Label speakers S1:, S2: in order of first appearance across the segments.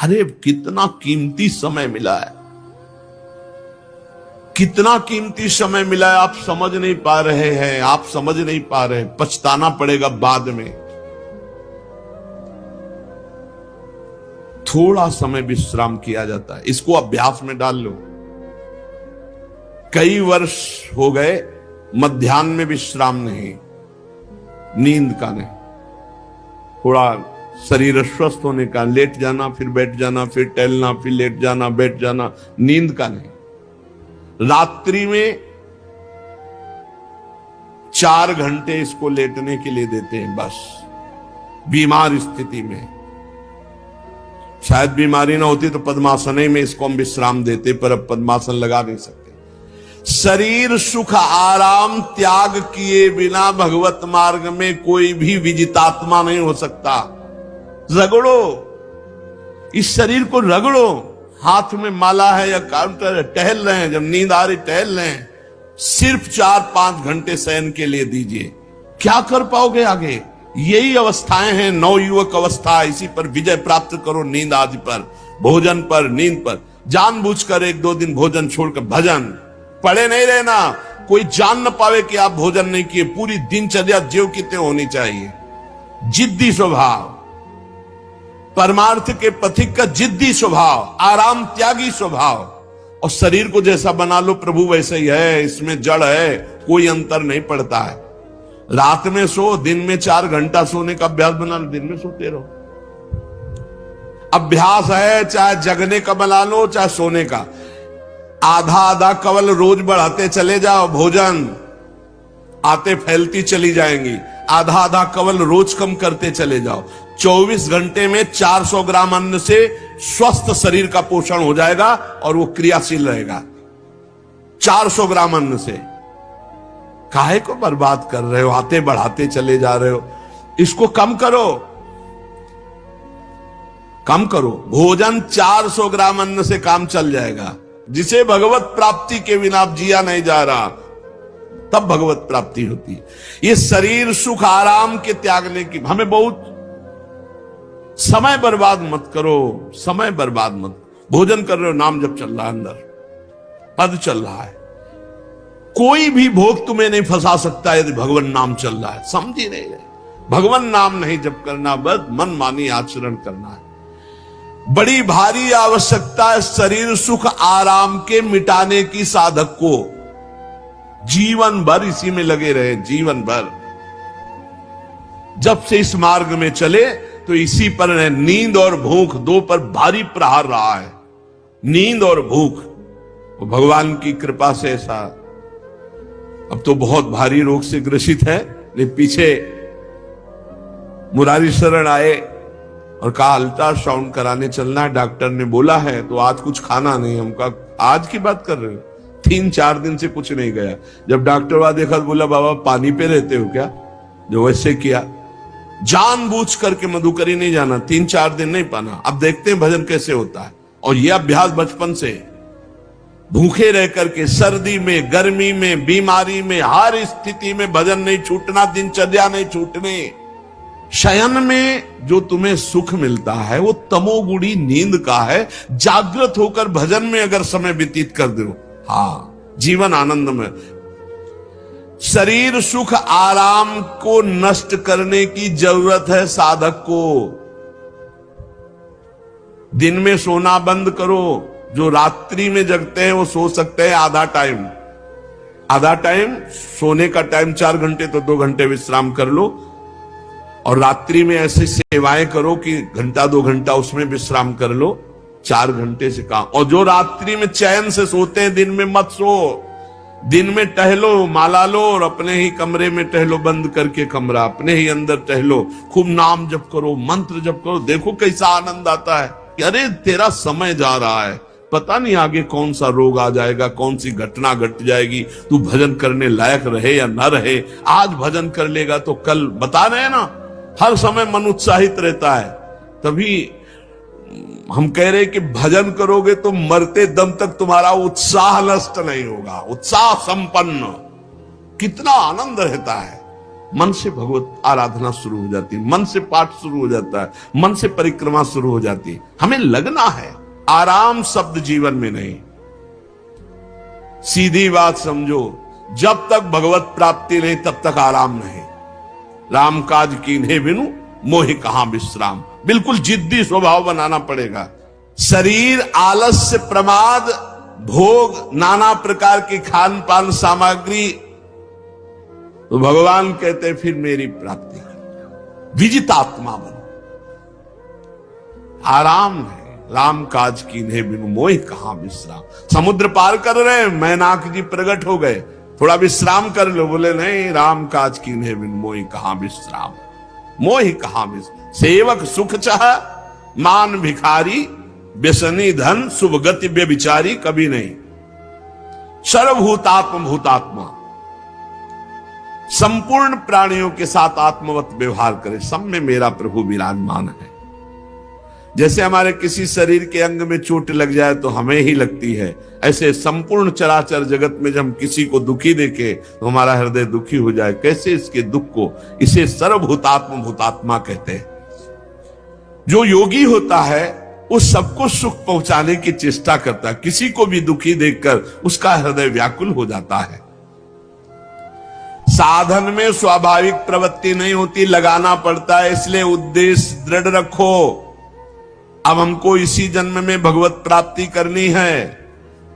S1: अरे कितना कीमती समय मिला है, कितना कीमती समय मिला है, आप समझ नहीं पा रहे हैं, आप समझ नहीं पा रहे, पछताना पड़ेगा बाद में। थोड़ा समय विश्राम किया जाता है, इसको अभ्यास में डाल लो। कई वर्ष हो गए मध्याह्न में विश्राम नहीं, नींद का नहीं, थोड़ा शरीर स्वस्थ होने का, लेट जाना फिर बैठ जाना, फिर टहलना, फिर लेट जाना बैठ जाना, नींद का नहीं। रात्रि में 4 घंटे इसको लेटने के लिए देते हैं बस, बीमार स्थिति में। शायद बीमारी ना होती तो पद्मासन में इसको हम विश्राम देते, पर अब पद्मासन लगा नहीं सकते। शरीर सुख आराम त्याग किए बिना भगवत मार्ग में कोई भी विजितात्मा नहीं हो सकता। रगड़ो, इस शरीर को रगड़ो, हाथ में माला है या काउंटर है, टहल रहे हैं, जब नींद आ रही टहल रहे हैं, सिर्फ 4-5 घंटे शयन के लिए दीजिए। क्या कर पाओगे आगे? यही अवस्थाएं हैं, नवयुवक अवस्था। इसी पर विजय प्राप्त करो, नींद आदि पर, भोजन पर, नींद पर। जानबूझकर 1-2 दिन भोजन छोड़कर भजन पड़े नहीं रहना, कोई जान न पावे कि आप भोजन नहीं किए। पूरी दिनचर्या ज्यों की त्यों होनी चाहिए। जिद्दी स्वभाव, परमार्थ के पथिक का जिद्दी स्वभाव, आराम त्यागी स्वभाव। और शरीर को जैसा बना लो प्रभु वैसे ही है, इसमें जड़ है, कोई अंतर नहीं पड़ता है। रात में सो, दिन में 4 घंटा सोने का अभ्यास बना लो, दिन में सोते रहो। अभ्यास है, चाहे जगने का बना लो चाहे सोने का। आधा आधा कवल रोज बढ़ाते चले जाओ, भोजन आते फैलती चली जाएंगी। आधा आधा कवल रोज कम करते चले जाओ। 24 घंटे में 400 ग्राम अन्न से स्वस्थ शरीर का पोषण हो जाएगा और वो क्रियाशील रहेगा। 400 ग्राम अन्न से काहे को बर्बाद कर रहे हो? आते बढ़ाते चले जा रहे हो। इसको कम करो, कम करो। भोजन 400 ग्राम अन्न से काम चल जाएगा। जिसे भगवत प्राप्ति के बिना जिया नहीं जा रहा, तब भगवत प्राप्ति होती है। ये शरीर सुख आराम के त्यागने की, हमें बहुत समय बर्बाद मत करो, समय बर्बाद मत। भोजन कर रहे हो, नाम जब चल रहा है, अंदर पद चल रहा है, कोई भी भोग तुम्हें नहीं फंसा सकता यदि भगवान नाम चल रहा है। समझ ही नहीं रहे, भगवान नाम नहीं जप करना, बस मन मानी आचरण करना है। बड़ी भारी आवश्यकता है शरीर सुख आराम के मिटाने की साधक को। जीवन भर इसी में लगे रहे, जीवन भर। जब से इस मार्ग में चले तो इसी पर नींद और भूख, 2 पर भारी प्रहार रहा है, नींद और भूख। वो भगवान की कृपा से ऐसा, अब तो बहुत भारी रोग से ग्रसित है, लेकिन पीछे मुरारी शरण आए और कहा अल्ट्रासाउंड कराने चलना है, डॉक्टर ने बोला है, तो आज कुछ खाना नहीं। हम कहा आज की बात कर रहे हो? 3-4 दिन से कुछ नहीं गया। जब डॉक्टर वहां देखा तो बोला बाबा पानी पे रहते हो क्या? जो वैसे किया, जानबूझ करके मधुकरी नहीं जाना, 3-4 दिन नहीं पाना। अब देखते हैं भजन कैसे होता है। और यह अभ्यास बचपन से, भूखे रह करके, सर्दी में, गर्मी में, बीमारी में, हर स्थिति में भजन नहीं छूटना, दिनचर्या नहीं छूटने। शयन में जो तुम्हें सुख मिलता है वो तमोगुणी नींद का है। जागृत होकर भजन में अगर समय व्यतीत कर दो, हाँ, जीवन आनंद में। शरीर सुख आराम को नष्ट करने की जरूरत है साधक को। दिन में सोना बंद करो। जो रात्रि में जगते हैं वो सो सकते हैं आधा टाइम, आधा टाइम सोने का टाइम 4 घंटे, तो 2 घंटे विश्राम कर लो। और रात्रि में ऐसी सेवाएं करो कि 1-2 घंटा उसमें विश्राम कर लो, 4 घंटे से काम। और जो रात्रि में चैन से सोते हैं, दिन में मत सो। दिन में टहलो, माला लो और अपने ही कमरे में टहलो, बंद करके कमरा, अपने ही अंदर टहलो, खूब नाम जप करो, मंत्र जप करो। देखो कैसा आनंद आता है कि अरे तेरा समय जा रहा है, पता नहीं आगे कौन सा रोग आ जाएगा, कौन सी घटना घट जाएगी, तू भजन करने लायक रहे या ना रहे। आज भजन कर लेगा तो कल, बता रहे हैं ना, हर समय मन उत्साहित रहता है। तभी हम कह रहे हैं कि भजन करोगे तो मरते दम तक तुम्हारा उत्साह नष्ट नहीं होगा, उत्साह संपन्न। कितना आनंद रहता है मन से भगवत आराधना शुरू हो जाती है, मन से पाठ शुरू हो जाता है, मन से परिक्रमा शुरू हो जाती है। हमें लगना है, आराम शब्द जीवन में नहीं। सीधी बात समझो, जब तक भगवत प्राप्ति नहीं तब तक आराम नहीं। राम काज कीन्हे बिनु मोहि कहां विश्राम। बिल्कुल जिद्दी स्वभाव बनाना पड़ेगा। शरीर आलस्य, प्रमाद, भोग, नाना प्रकार की खान पान सामग्री, तो भगवान कहते फिर मेरी प्राप्ति कर, विजितात्मा बनो। आराम है, राम काज कीन्हे बिनु मोहि कहां विश्राम। समुद्र पार कर रहे हैं, मैनाक जी प्रकट हो गए, थोड़ा विश्राम कर लो। बोले नहीं, राम काज कीन्हे बिनु मोहि कहां विश्राम। मोहि कहां विश्राम। सेवक सुख चाह, मान भिखारी, व्यसनी धन, शुभ गति व्यभिचारी, कभी नहीं। सर्वभूतात्म भूतात्मा, संपूर्ण प्राणियों के साथ आत्मवत व्यवहार करे, सब में मेरा प्रभु विराजमान है। जैसे हमारे किसी शरीर के अंग में चोट लग जाए तो हमें ही लगती है, ऐसे संपूर्ण चराचर जगत में जब हम किसी को दुखी देखे तो हमारा हृदय दुखी हो जाए। कैसे इसके दुख को, इसे सर्वभूतात्म भूतात्मा कहते हैं। जो योगी होता है उस सबको सुख पहुंचाने की चेष्टा करता है, किसी को भी दुखी देखकर उसका हृदय व्याकुल हो जाता है। साधन में स्वाभाविक प्रवृत्ति नहीं होती, लगाना पड़ता है, इसलिए उद्देश्य दृढ़ रखो। अब हमको इसी जन्म में भगवत प्राप्ति करनी है।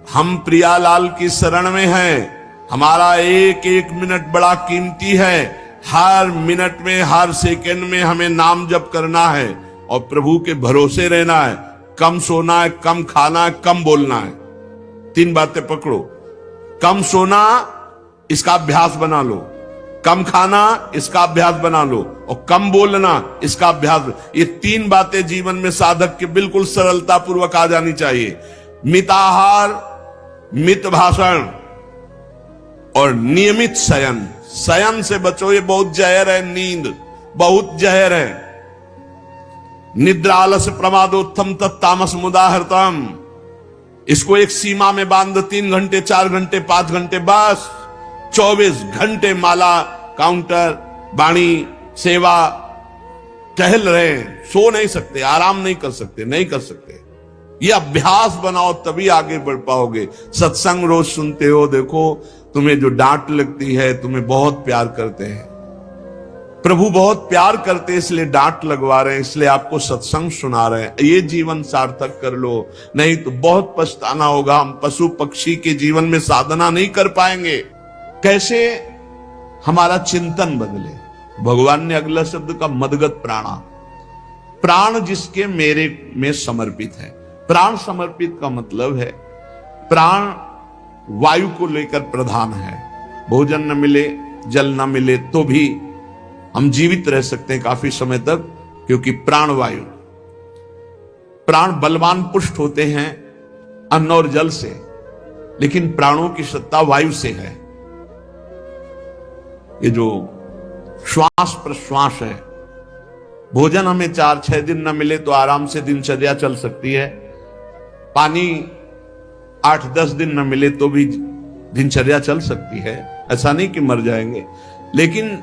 S1: हम प्रियालाल की शरण में हैं। हमारा एक एक मिनट बड़ा कीमती है। हर मिनट में, हर सेकंड में हमें नाम जप करना है और प्रभु के भरोसे रहना है। कम सोना है, कम खाना है, कम बोलना है। 3 बातें पकड़ो। कम सोना, इसका अभ्यास बना लो। कम खाना, इसका अभ्यास बना लो। और कम बोलना, इसका अभ्यास। ये 3 बातें जीवन में साधक के बिल्कुल सरलता पूर्वक आ जानी चाहिए। मिताहार, मित भाषण और नियमित शयन। शयन से बचो, ये बहुत जहर है। नींद बहुत जहर है। निद्रा आलस्य प्रमादोत्थम तत्तामस मुदाहृतम। इसको एक सीमा में बांध दो। 3 घंटे, 4 घंटे, 5 घंटे, बस 24 घंटे माला, काउंटर, वाणी, सेवा, टहल रहे हैं। सो नहीं सकते, आराम नहीं कर सकते, नहीं कर सकते। ये अभ्यास बनाओ, तभी आगे बढ़ पाओगे। सत्संग रोज सुनते हो, देखो तुम्हें जो डांट लगती है, तुम्हें बहुत प्यार करते हैं। प्रभु बहुत प्यार करते हैं, इसलिए डांट लगवा रहे हैं, इसलिए आपको सत्संग सुना रहे हैं। ये जीवन सार्थक कर लो, नहीं तो बहुत पछताना होगा। हम पशु पक्षी के जीवन में साधना नहीं कर पाएंगे। कैसे? हमारा चिंतन बदले। भगवान ने अगला शब्द का मदगत प्राणा, प्राण जिसके मेरे में समर्पित है। प्राण समर्पित का मतलब है प्राण वायु को लेकर प्रधान है। भोजन न मिले, जल न मिले तो भी हम जीवित रह सकते हैं काफी समय तक, क्योंकि प्राण वायु। प्राण बलवान पुष्ट होते हैं अन्न और जल से, लेकिन प्राणों की सत्ता वायु से है। ये जो श्वास प्रश्वास है, भोजन हमें 4-6 दिन न मिले तो आराम से दिनचर्या चल सकती है। पानी 8-10 दिन न मिले तो भी दिनचर्या चल सकती है। ऐसा नहीं कि मर जाएंगे, लेकिन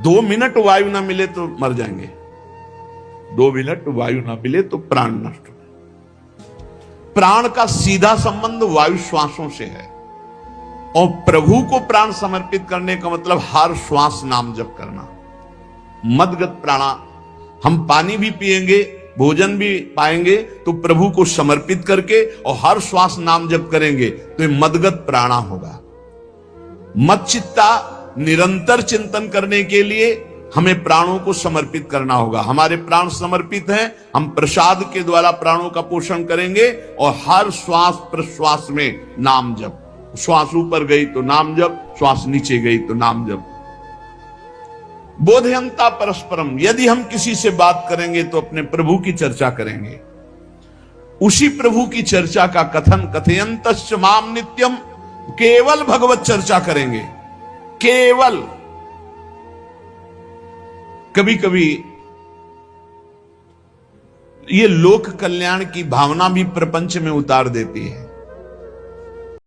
S1: 2 मिनट वायु ना मिले तो मर जाएंगे। 2 मिनट वायु ना मिले तो प्राण नष्ट हो। प्राण का सीधा संबंध वायु श्वासों से है। और प्रभु को प्राण समर्पित करने का मतलब हर श्वास नाम जप करना। मदगत प्राणा, हम पानी भी पिएंगे, भोजन भी पाएंगे तो प्रभु को समर्पित करके और हर श्वास नाम जप करेंगे तो ये मदगत प्राणा होगा। मत चित्ता, निरंतर चिंतन करने के लिए हमें प्राणों को समर्पित करना होगा। हमारे प्राण समर्पित हैं, हम प्रसाद के द्वारा प्राणों का पोषण करेंगे और हर श्वास प्रश्वास में नाम जप। श्वास ऊपर गई तो नाम जप, श्वास नीचे गई तो नाम जप। बोधयंता परस्परम, यदि हम किसी से बात करेंगे तो अपने प्रभु की चर्चा करेंगे। उसी प्रभु की चर्चा का कथन, कथयंतश्च माम नित्यम, केवल भगवत चर्चा करेंगे। केवल। कभी कभी ये लोक कल्याण की भावना भी प्रपंच में उतार देती है।